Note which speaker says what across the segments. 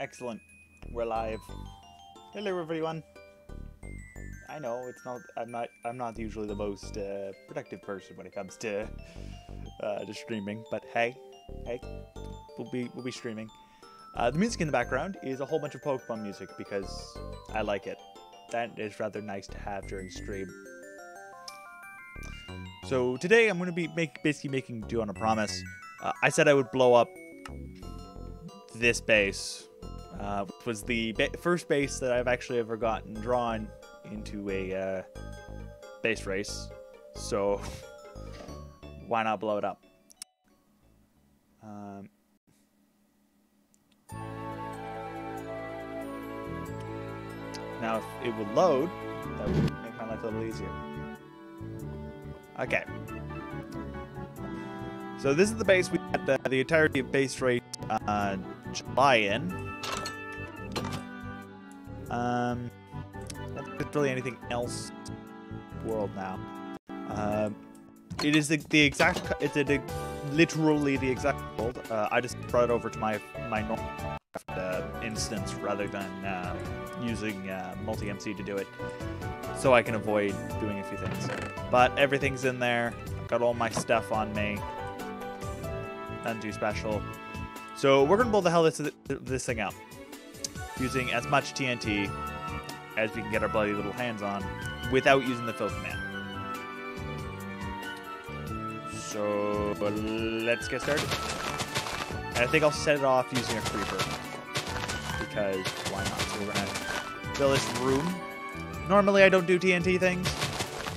Speaker 1: Excellent. We're live. Hello, everyone. I know it's not. I'm not usually the most productive person when it comes to streaming. But hey, we'll be streaming. The music in the background is a whole bunch of Pokemon music because I like it. That is rather nice to have during stream. So today I'm going to be basically making do on a promise. I said I would blow up this base, which was the first base that I've actually ever gotten drawn into a base race. So why not blow it up? Now, if it would load, that would make my life a little easier. Okay. So this is the base we had the entirety of base race July in. Don't think there's really anything else in the world now. It is the exact. It's literally the exact world. I just brought it over to my normal instance rather than using multi-MC to do it, so I can avoid doing a few things. But everything's in there. I've got all my stuff on me. Nothing too special. So we're gonna blow the hell this thing up, using as much TNT as we can get our bloody little hands on, without using the fill command. So let's get started. And I think I'll set it off using a creeper, because why not? So we're gonna fill this room. Normally I don't do TNT things,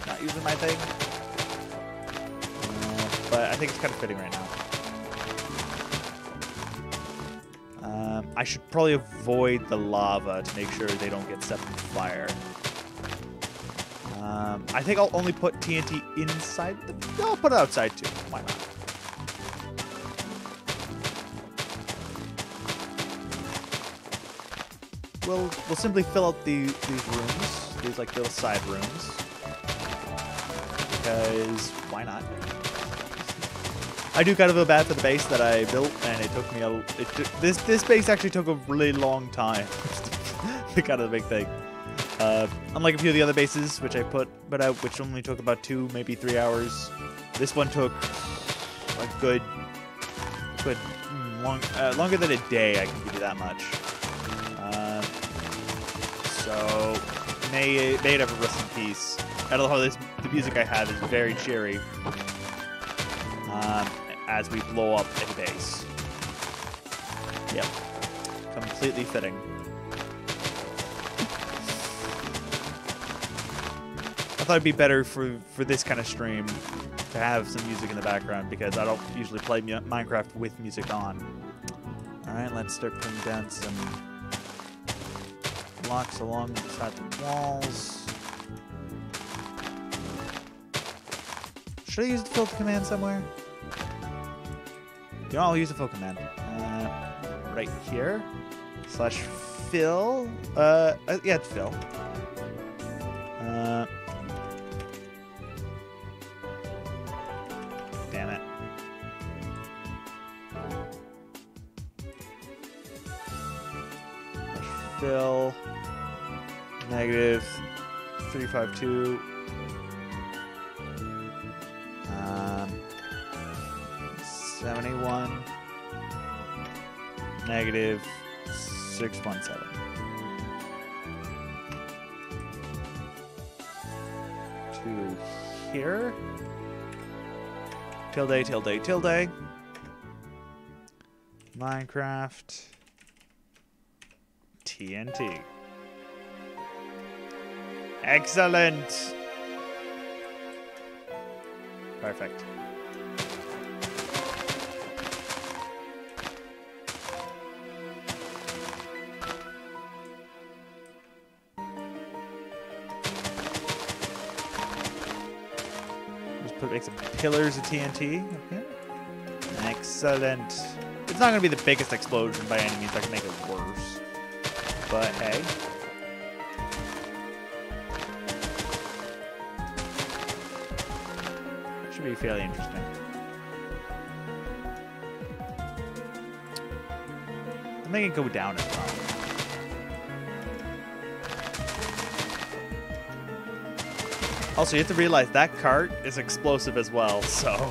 Speaker 1: not usually my thing, but I think it's kind of fitting right now. I should probably avoid the lava to make sure they don't get set on fire. I think I'll only put TNT inside the... No, I'll put it outside too. Why not? We'll simply fill out these rooms, these like little side rooms, because why not? I do kind of feel bad for the base that I built, and it took me this base actually took a really long time to kind of the big thing. Unlike a few of the other bases which I put out, which only took about 2, maybe 3 hours, this one took a good longer than a day. I can give you that much. So may it ever rest in peace. I don't know how the music I have is very cheery. As we blow up a base. Yep. Completely fitting. I thought it'd be better for this kind of stream to have some music in the background, because I don't usually play Minecraft with music on. Alright, let's start putting down some blocks along the side of the walls. Should I use the filter command somewhere? You know, I'll use the fill command. Right here. /fill. Yeah, it's fill. Damn it. /fill. -352. 71 -617. To here. Tilde. Minecraft. TNT. Excellent. Perfect. Make some pillars of TNT. Okay. Excellent. It's not going to be the biggest explosion by any means. I can make it worse. But hey. Should be fairly interesting. make it go down as well. Also, you have to realize that cart is explosive as well, so...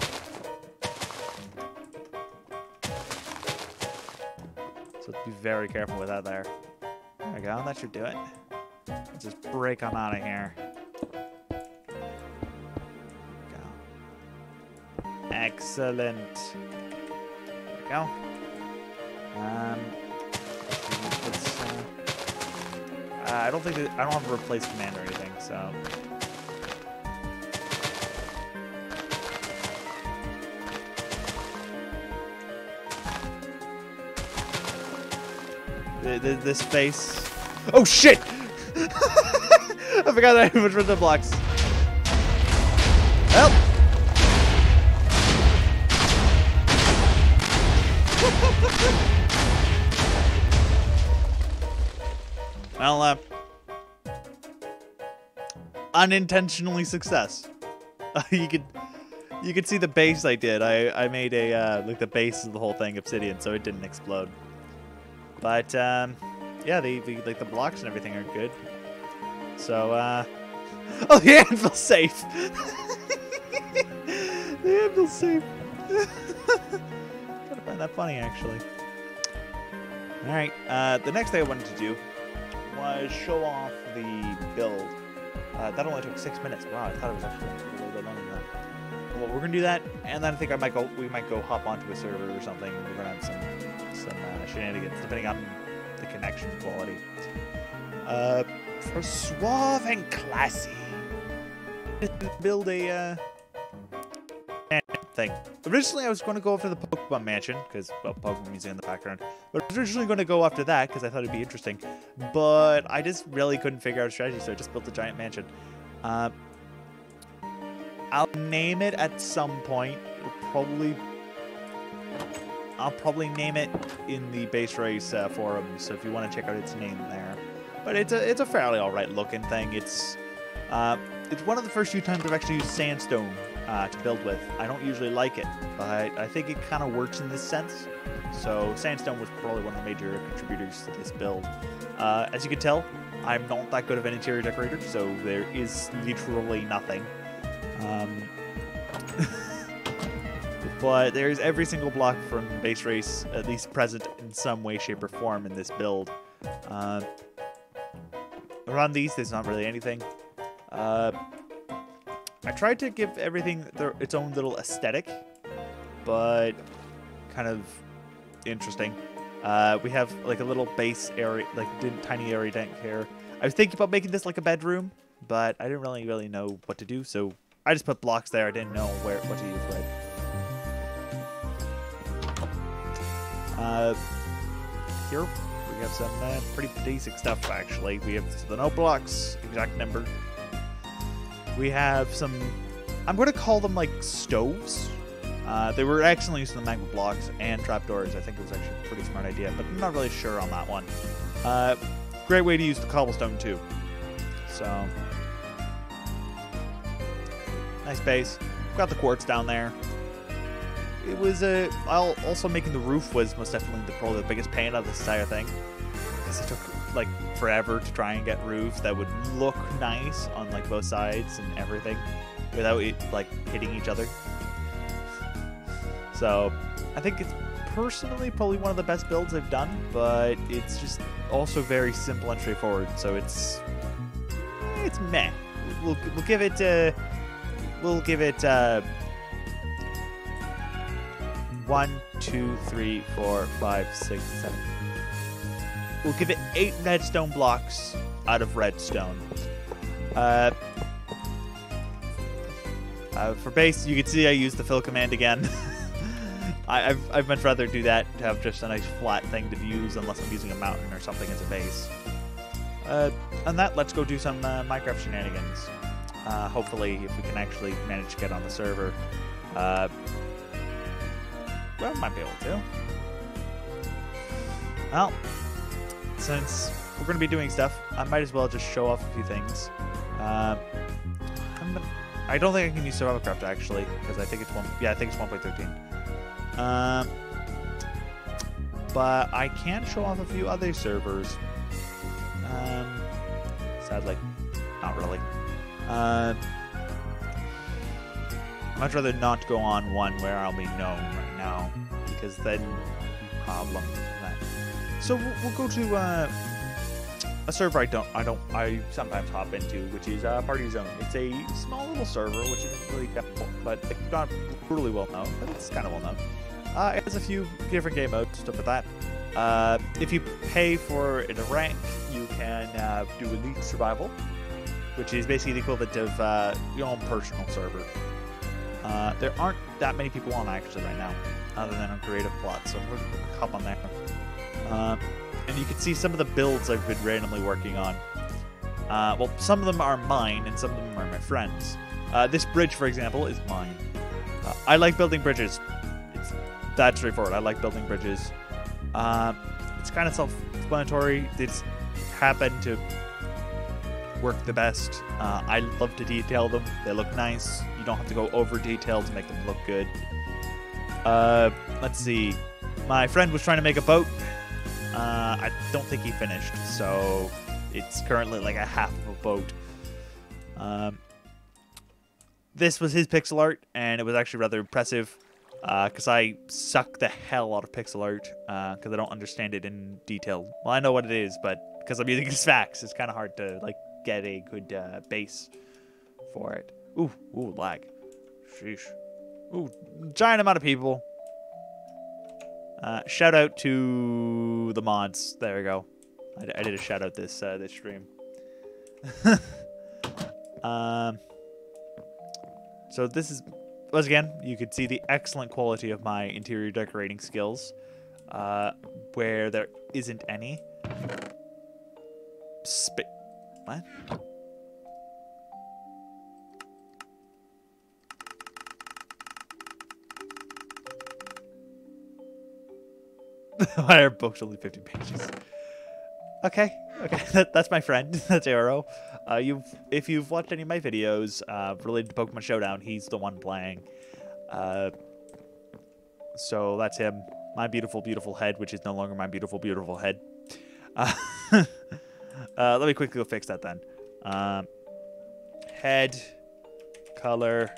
Speaker 1: So be very careful with that there. There we go, that should do it. Let's just break on out of here. Go. Excellent. There we go. I don't think I don't have a replace command or anything, so. This face. Oh shit! I forgot that I was for the blocks. Help! Well, unintentionally success. You could see the base I did. I made a like the base of the whole thing obsidian, so it didn't explode. But yeah, like the blocks and everything are good. So oh, the anvil's safe. The anvil's safe. Gotta find that funny, actually. All right. The next thing I wanted to do was show off the build. That only took 6 minutes. Wow, I thought it was actually a little bit longer than that. Well, we're gonna do that, and then I think we might go hop onto a server or something. We're gonna have some shenanigans, depending on the connection quality. For suave and classy, build a thing. Originally, I was going to go after the Pokemon Mansion because, well, Pokemon music in the background. But I was originally going to go after that because I thought it'd be interesting. But I just really couldn't figure out a strategy, so I just built a giant mansion. I'll name it at some point. I'll probably name it in the base race forum, so if you want to check out its name there. But it's a fairly alright looking thing. It's one of the first few times I've actually used sandstone to build with. I don't usually like it, but I think it kind of works in this sense. So sandstone was probably one of the major contributors to this build. As you can tell, I'm not that good of an interior decorator, so there is literally nothing. But there's every single block from base race at least present in some way, shape, or form in this build. Around these, there's not really anything. I tried to give everything its own little aesthetic, but kind of interesting. We have like a little base area, like tiny area down here. I was thinking about making this like a bedroom, but I didn't really know what to do, so I just put blocks there. I didn't know what to use with. Here we have some pretty basic stuff, actually. We have the note blocks, exact number. We have some, I'm going to call them like stoves. They were actually using the magma blocks and trapdoors. I think it was actually a pretty smart idea, but I'm not really sure on that one. Great way to use the cobblestone too. So, nice base. Got the quartz down there. It was also making the roof was most definitely probably the biggest pain of this entire thing, because it took like forever to try and get roofs that would look nice on like both sides and everything without it like hitting each other. So I think it's personally probably one of the best builds I've done, but it's just also very simple and straightforward. So it's meh. We'll give it 1, 2, 3, 4, 5, 6, 7. We'll give it 8 redstone blocks out of redstone. For base, you can see I used the fill command again. I'd much rather do that to have just a nice flat thing to use, unless I'm using a mountain or something as a base. On that, let's go do some Minecraft shenanigans. Hopefully, if we can actually manage to get on the server. Well, might be able to. Well, since we're going to be doing stuff, I might as well just show off a few things. I don't think I can use Survivalcraft actually, because I think it's 1.13. But I can show off a few other servers. Sadly, not really. much rather not go on one where I'll be known right now, because then problems with that. So we'll go to a server I sometimes hop into, which is Party Zone. It's a small little server, which isn't really difficult, but it's not really well known, but it's kind of well known. It has a few different game modes, stuff like that. If you pay for a rank, you can do Elite Survival, which is basically the equivalent of your own personal server. There aren't that many people on actually right now, other than on Creative Plot, so we're going to hop on there. And you can see some of the builds I've been randomly working on. Well, some of them are mine, and some of them are my friends. This bridge, for example, is mine. I like building bridges. It's that straightforward. I like building bridges. It's kind of self-explanatory. They just happen to work the best. I love to detail them. They look nice. You don't have to go over detail to make them look good. Let's see. My friend was trying to make a boat. I don't think he finished, so it's currently like a half of a boat. This was his pixel art, and it was actually rather impressive, because I suck the hell out of pixel art, because I don't understand it in detail. Well, I know what it is, but because I'm using Fax, it's kind of hard to like get a good base for it. Ooh, lag. Sheesh. Ooh, giant amount of people. Shout out to the mods. There we go. I did a shout out this stream. So this is, once again, you could see the excellent quality of my interior decorating skills, where there isn't any. What? Why are books only 50 pages? Okay, that's my friend. That's Arrow. If you've watched any of my videos related to Pokemon Showdown, he's the one playing. So that's him. My beautiful, beautiful head, which is no longer my beautiful, beautiful head. Let me quickly go fix that then. Head, color,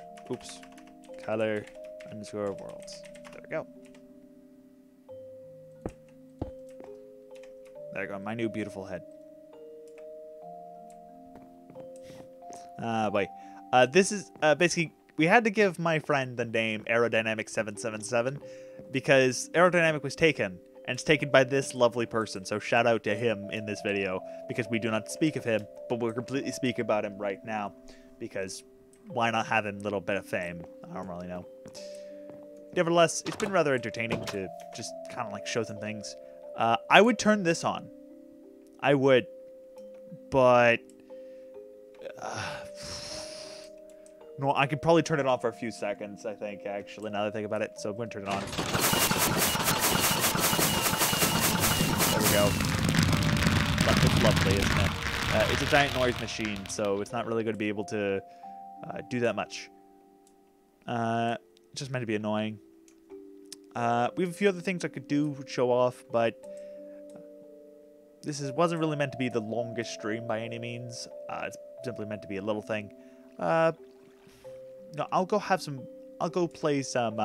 Speaker 1: color _ worlds. There we go. There we go, my new beautiful head. Wait. This is basically, we had to give my friend the name Aerodynamic777 because Aerodynamic was taken, and it's taken by this lovely person. So shout out to him in this video, because we do not speak of him, but we'll completely speak about him right now, because why not have him a little bit of fame? I don't really know. Nevertheless, it's been rather entertaining to just kind of like show some things. I would turn this on. I would. But no, I could probably turn it on for a few seconds, I think, actually, now that I think about it. So I'm going to turn it on. There we go. It's lovely, isn't it? It's a giant noise machine, so it's not really going to be able to do that much. It's just meant to be annoying. We have a few other things I could do, show off, but this wasn't really meant to be the longest stream by any means. It's simply meant to be a little thing. No, I'll go play some,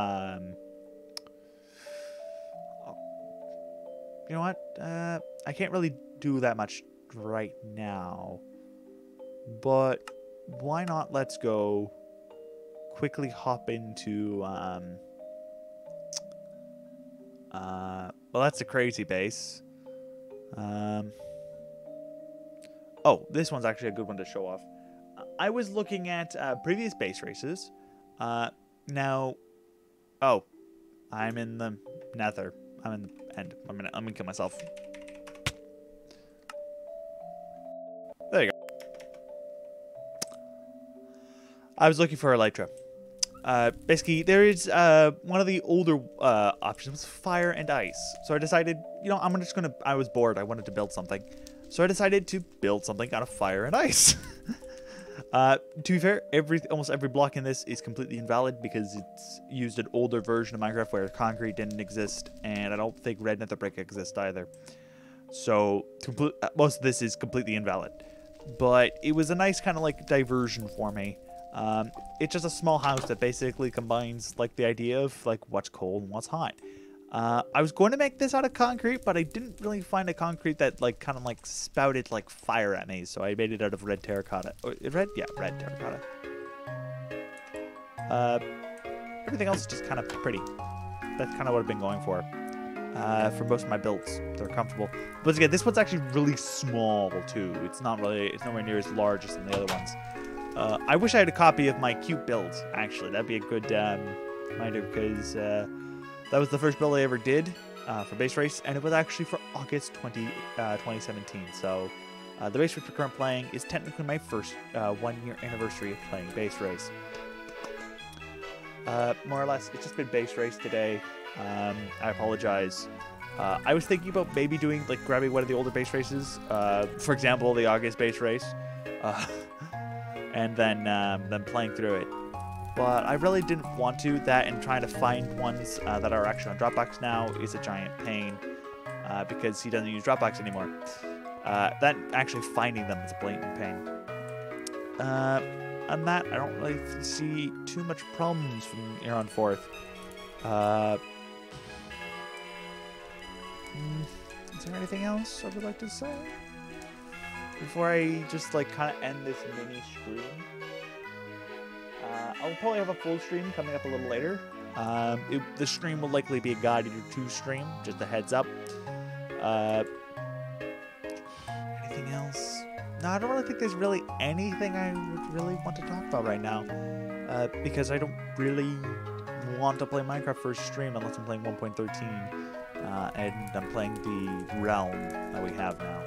Speaker 1: you know what? I can't really do that much right now, but why not? Let's go quickly hop into, well, that's a crazy base. Oh, this one's actually a good one to show off. I was looking at previous base races. Now, oh, I'm in the nether. I'm in the end. I'm gonna kill myself. There you go. I was looking for Elytra. Basically, there is one of the older options, fire and ice. So I decided, you know, I was bored. I wanted to build something. So I decided to build something out of fire and ice. To be fair, almost every block in this is completely invalid because it's used an older version of Minecraft where concrete didn't exist, and I don't think red nether brick exists either. So most of this is completely invalid. But it was a nice kind of like diversion for me. It's just a small house that basically combines like the idea of like what's cold and what's hot. I was going to make this out of concrete, but I didn't really find a concrete that like kind of like spouted like fire at me, so I made it out of red terracotta. Red terracotta. Everything else is just kind of pretty. That's kind of what I've been going for most of my builds. They're comfortable. But again, this one's actually really small too. It's nowhere near as large as some of the other ones. I wish I had a copy of my cute build, actually. That'd be a good reminder, because that was the first build I ever did for Base Race, and it was actually for August 2017. So the Base Race we're currently playing is technically my first 1-year anniversary of playing Base Race. More or less, it's just been Base Race today. I apologize. I was thinking about maybe grabbing one of the older Base Races, for example, the August Base Race, and then playing through it. But I really didn't want to. That and trying to find ones that are actually on Dropbox now is a giant pain, because he doesn't use Dropbox anymore. That actually finding them is a blatant pain. And that, I don't really see too much problems from here on forth. Is there anything else I would like to say before I just like kind of end this mini stream? I'll probably have a full stream coming up a little later. The stream will likely be a God Eater 2 stream, just a heads up. Anything else? No, I don't really think there's really anything I would really want to talk about right now, because I don't really want to play Minecraft for a stream unless I'm playing 1.13, and I'm playing the realm that we have now.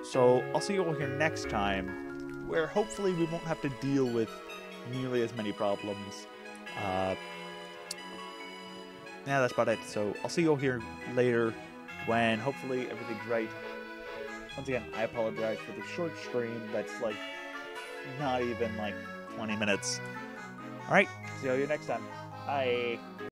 Speaker 1: So I'll see you all here next time, where hopefully we won't have to deal with nearly as many problems. Yeah, that's about it. So I'll see you all here later, when hopefully everything's right. Once again, I apologize for the short stream that's like not even like 20 minutes. Alright, see you all here next time. Bye.